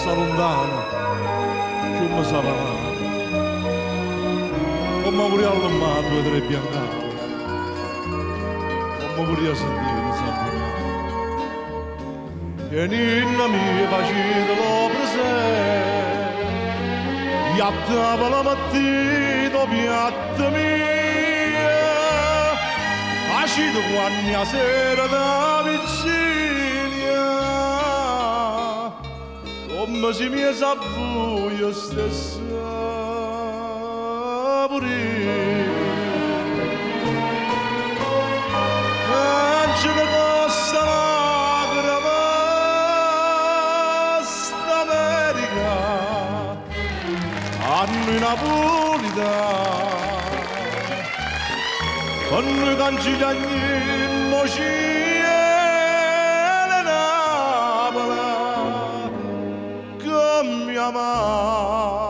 sta lontana, più mi sa male. Come pure all'ommato e tre biancate, come pure a sentire sanguinare. E ninna mi faceva lo presente, iattava la mattina piatta mia, acito quando la sera da vicina, come si mi sa io stessa pure. Non ce ne costa lacrima st'America, a noi napolitani, con noi cangigliani mociele Napola, che mi amare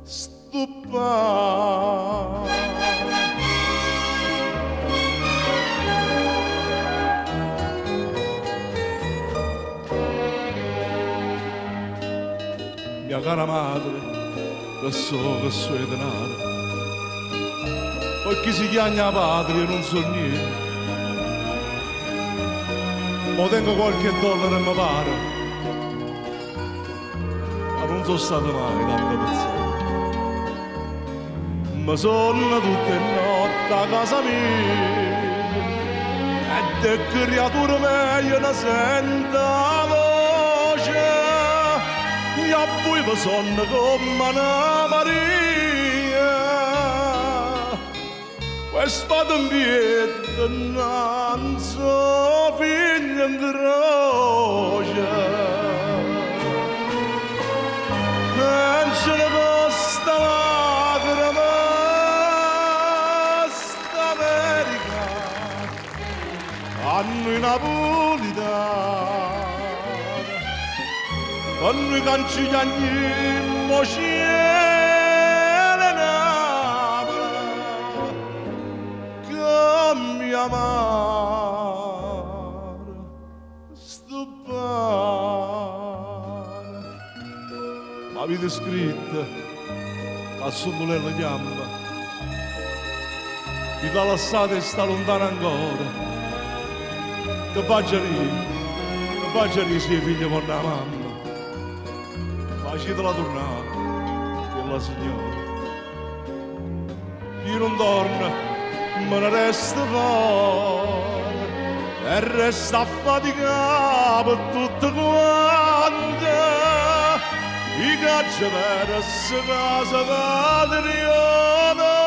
stupare. Mia cara madre, che so è denaro, poi chi si chiama patria non so niente, mo tengo qualche dollaro e mi pare, ma non sono stato mai tanto pezzente. Ma sono tutte notte a casa mia, e le creature meglio ne sento la voce, e a voi vi sono come una Maria, questa in piedi non so figlia in croce, non ce ne costa lacrima st'America, a noi napolitani, con noi cangigliani mociele Napola, che mi amare stupare. Ma avete scritto a sonnolella chiama, chi l'ha lasciata e sta lontana ancora, che faccia lì se figlio con la mamma, facetela tornare per la signora. Chi non torna me ne resta fuori e resta affaticato per tutte quante i caccia per essa casa d'Adriano.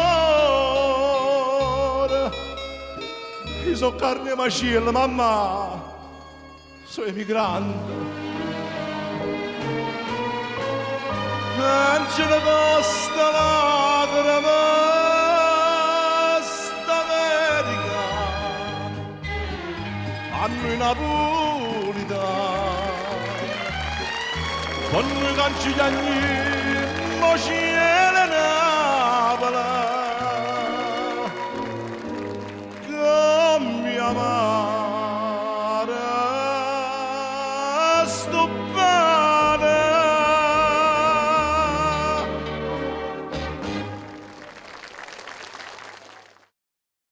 Io so carne e macella, mamma, sono emigrante. Non ce ne costa lacrima st'America, a noi napolitani, con noi cangigliani